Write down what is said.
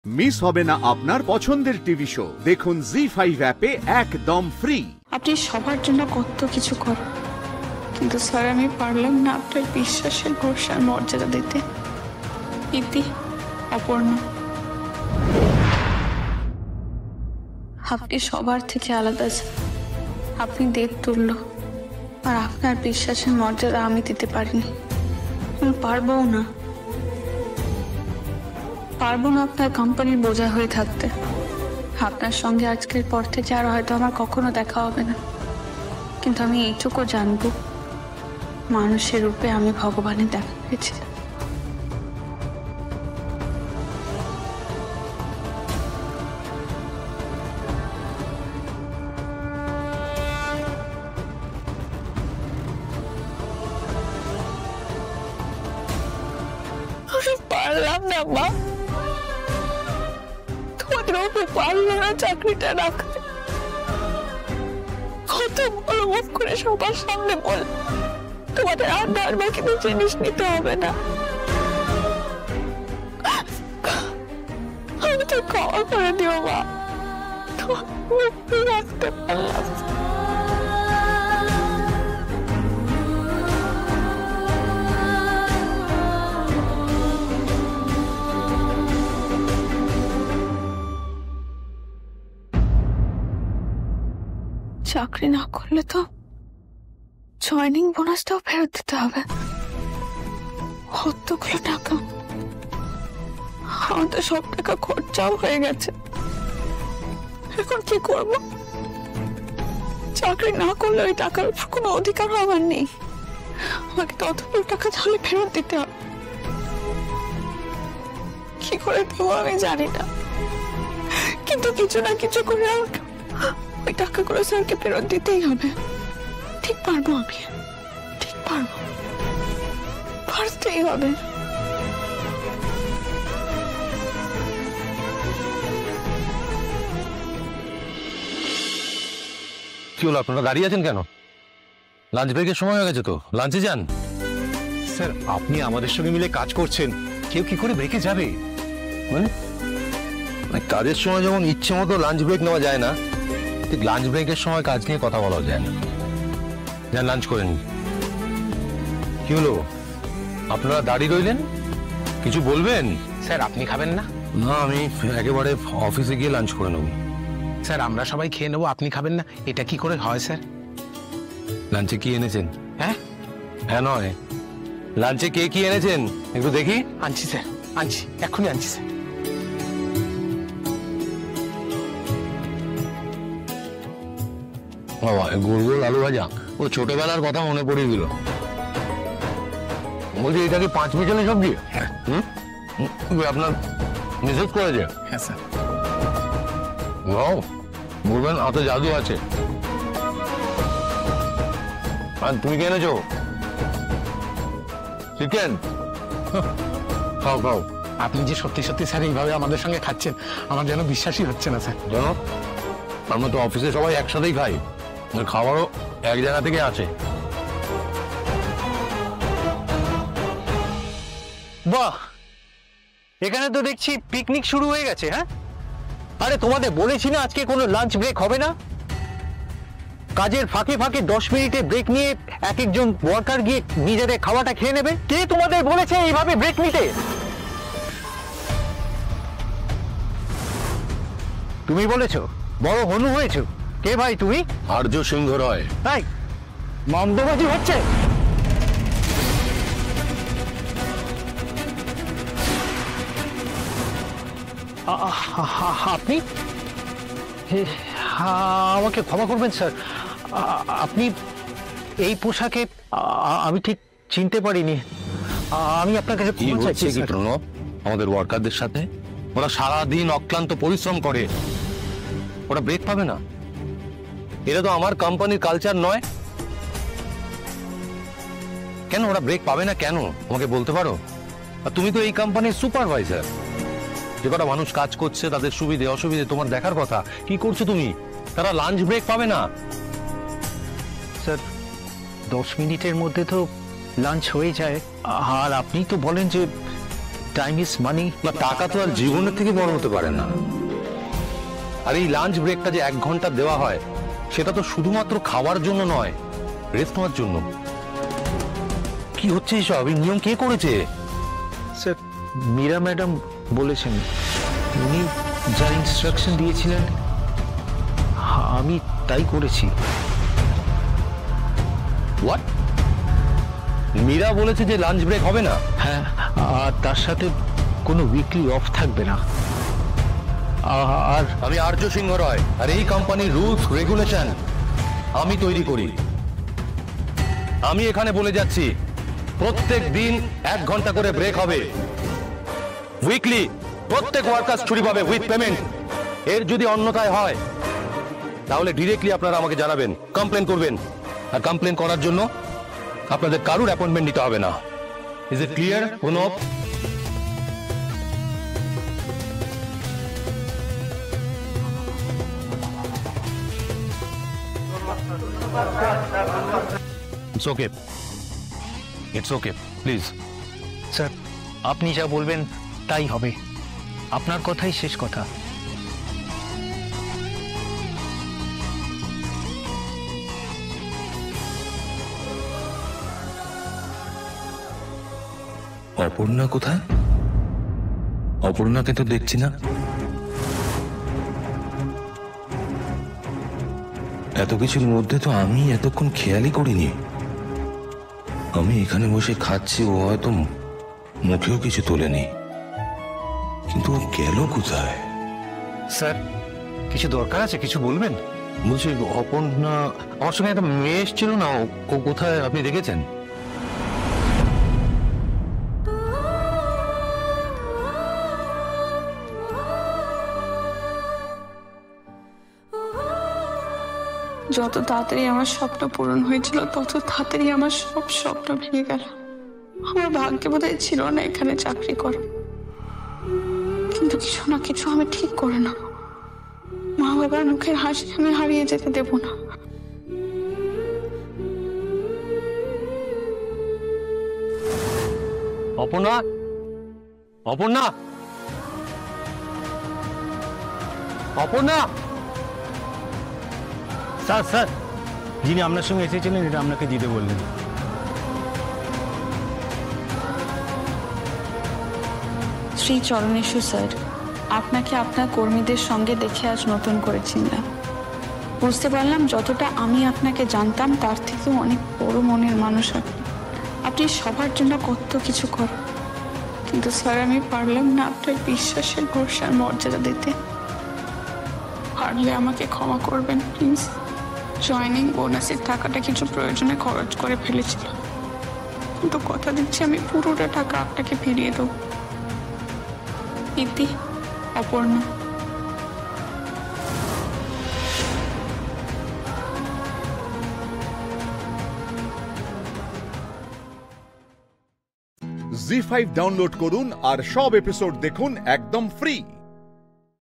Miss হবে না আপনার পছন্দের টিভি শো। দেখুন জি5 অ্যাপে একদম ফ্রি। আপনি সবার জন্য কত কিছু করেন, কিন্তু স্যার আমি পারলাম না আপনার বিশ্বাসের ভরসার মর্যাদা দিতে। ইতি, অপর্ণা, আপনি সবার থেকে আলাদা। আপনি দেবতুল্য, আর আপনার বিশ্বাসের মর্যাদা আমি দিতে পারিনি। আমি পারবো না আপনার কোম্পানির বোঝা হয়ে থাকতে। আপনার সঙ্গে আজকের পর থেকে আর হয়তো আমার কখনো দেখা হবে না, কিন্তু আমি এইটুকু জানবো, মানুষের রূপে আমি ভগবানের দেখা পেয়েছিলাম। পারলাম না মা, তোমাদের ওপর পারলো না চাকরিটা রাখতে। কত বড় মুখ করে সবার সামনে বল তোমাদের আর বারবার কিন্তু জিনিস নিতে হবে না। আমি তো ক্ষমা করে দিও মা, তোমার রাখতে পারলাম। চাকরি না করলে তো জয়েনিং বোনাসটাও ফেরত দিতে হবে। কতগুলো টাকা, আমাদের সব টাকা খরচাও হয়ে গেছে। এখন কি করব? চাকরি না করলে ওই টাকার উপর কোনো অধিকার আমার নেই। আমাকে তো অতগুলো টাকা তাহলে ফেরত দিতে হবে। কি করে দেবো আমি জানি না, কিন্তু কিছু না কিছু করে আমাকে ওই টাকাগুলো স্যারকে ফেরত দিতেই হবে। ঠিক পারবো আমি, ঠিক পারবো, পারতেই হবে। কি হলো, আপনারা দাঁড়িয়ে আছেন কেন? লাঞ্চ ব্রেকের সময় হয়ে গেছে তো, লাঞ্চে যান। স্যার আপনি আমাদের সঙ্গে মিলে কাজ করছেন, কেউ কি করে ব্রেকে যাবে? মানে কাজের সময় যেমন ইচ্ছে মতো লাঞ্চ ব্রেক নেওয়া যায় না, ঠিক লাঞ্চ ব্রেকের সময় কাজ নিয়ে কথা বলা যায় না। যান লাঞ্চ করেন। কি হলো, আপনারা দাঁড়িয়ে রইলেন, কিছু বলবেন? স্যার আপনি খাবেন না? না, আমি একেবারে অফিসে গিয়ে লাঞ্চ করে নেব। স্যার আমরা সবাই খেয়ে নেবো, আপনি খাবেন না? এটা কি করে হয় স্যার? লাঞ্চে কি এনেছেন? হ্যাঁ হ্যাঁ নয়, লাঞ্চে কে কি এনেছেন একটু দেখি। আনছি স্যার, আনছি, এক্ষুনি আনছি স্যার। বাবা, গোল গোল আলু ভাজা, ও ছোটবেলার কথা মনে পড়িয়ে দিল। বলছি এটা কি 5 মিশালি সবজি? আপনার নিষেধ করেছে? হ্যাঁ স্যার। বলবেন এত জাদু আছে। আর তুমি কি এনেছো? চিকেন? খাও খাও। আপনি যে সত্যি সত্যি স্যার এইভাবে আমাদের সঙ্গে খাচ্ছেন, আমার যেন বিশ্বাসই হচ্ছে না স্যার। জানো, আমরা তো অফিসে সবাই একসাথেই খাই, খাবারও এক জায়গা থেকে আছে। বাহ, এখানে তো দেখছি পিকনিক শুরু হয়ে গেছে। হ্যাঁ, আরে তোমাদের বলেছি না আজকে কোনো লাঞ্চ ব্রেক হবে না। কাজের ফাঁকে ফাঁকে 10 মিনিটে ব্রেক নিয়ে এক একজন ওয়ার্কার গিয়ে নিজেদের খাওয়াটা খেয়ে নেবে। কে তোমাদের বলেছে এইভাবে ব্রেক নিতে? তুমি বলেছো, বড় হনু হয়েছো। কে ভাই তুমি? আর্য সিংহ রয়। তাই মমদবাজি হচ্ছে। আপনি আমাকে ক্ষমা করবেন স্যার, আপনি এই পোশাকে আমি ঠিক চিনতে পারিনি। আমি আপনার কাছে ক্ষমা চাইছি। কি প্রণব, আমাদের ওয়ার্কারদের সাথে ওরা সারাদিন অক্লান্ত পরিশ্রম করে, ওরা ব্রেক পাবে না? এটা তো আমার কোম্পানির কালচার নয়। কেন ওরা ব্রেক পাবে না কেন, আমাকে বলতে পারো? আর তুমি তো এই কোম্পানির সুপারভাইজার, যে কটা মানুষ কাজ করছে তাদের সুবিধে অসুবিধে তোমার দেখার কথা। কি করছো তুমি? তারা লাঞ্চ ব্রেক পাবে না। স্যার 10 মিনিটের মধ্যে তো লাঞ্চ হয়ে যায়, আর আপনি তো বলেন যে টাইম ইজ মানি। না, টাকা তো আর জীবনের থেকে বড় হতে পারে না। আর এই লাঞ্চ ব্রেকটা যে 1 ঘন্টা দেওয়া হয়, সেটা তো শুধুমাত্র খাওয়ার জন্য নয়, রেস্ট নেওয়ার জন্য। কি হচ্ছে এসব? এই নিয়ম কে করেছে? স্যার, মীরা ম্যাডাম বলেছেন, উনি যা ইনস্ট্রাকশন দিয়েছিলেন আমি তাই করেছি। হোয়াট? মীরা বলেছে যে লাঞ্চ ব্রেক হবে না? হ্যাঁ, আর তার সাথে কোনো উইকলি অফ থাকবে না। আর আমি আর্য সিংহ রয়, আর এই কোম্পানির রুলস রেগুলেশন আমি তৈরি করি। আমি এখানে বলে যাচ্ছি, প্রত্যেক দিন 1 ঘন্টা করে ব্রেক হবে। উইকলি প্রত্যেক ওয়ার্কার ছুটি পাবে উইথ পেমেন্ট। এর যদি অন্যথায় হয় তাহলে ডিরেক্টলি আপনারা আমাকে জানাবেন, কমপ্লেন করবেন। আর কমপ্লেন করার জন্য আপনাদের কারুর অ্যাপয়েন্টমেন্ট নিতে হবে না। Is it clear? Pranab? It's okay. It's okay. Please. Sir, আপনি যা বলবেন তাই হবে। আপনার কথাই শেষ কথা। অপর্ণা কোথায়? অপর্ণাকে তো দেখছি না। এত কিছুর মধ্যে তো আমি এতক্ষণ খেয়ালই করিনি। আমি এখানে বসে খাচ্ছি, ও হয়তো মুখেও কিছু তোলেনি, কিন্তু ও গেল কোথায়? স্যার, কিছু দরকার আছে? কিছু বলবেন? বলছি, অপর্ণা আমার সঙ্গে একটা মেয়ে এসেছিল না, ও কোথায় আপনি দেখেছেন? যত তাড়াতাড়ি আমার স্বপ্ন পূরণ হয়েছিল তত তাড়াতাড়ি আমার সব স্বপ্ন ভেঙে গেল। আমার ভাগ্যে বোধহয় ছিল না এখানে চাকরি করা, কিন্তু কিছু না কিছু আমি ঠিক করে নেব। মা বাবার মুখের হাসি আমি হারিয়ে যেতে দেব না। অপর্ণা, অপর্ণা, অপর্ণা! স্যার, স্যার, যিনি আপনার সঙ্গে এসেছিলেন এটা আপনাকে দিতে বললেন। শ্রী চরণেশ্বর স্যার, আপনাকে আপনার কর্মীদের সঙ্গে দেখে আজ নতুন করে চিনলাম। বুঝতে পারলাম যতটা আমি আপনাকে জানতাম তার থেকেও অনেক বড় মনের মানুষ আপনি। আপনি সবার জন্য কত কিছু করেন, কিন্তু স্যার আমি পারলাম না আপনার বিশ্বাসের ভরসার মর্যাদা দিতে। পারলে আমাকে ক্ষমা করবেন প্লিজ। জয়েনিং বোনাসের টাকাটা কিছু প্রয়োজনে খরচ করে ফেলেছিল, কিন্তু কথা দিচ্ছি আমি পুরোটা টাকা আপনাকে ফিরিয়ে দেবো। ইতি, অপর্ণা। জি5 ডাউনলোড করুন আর সব এপিসোড দেখুন একদম ফ্রি।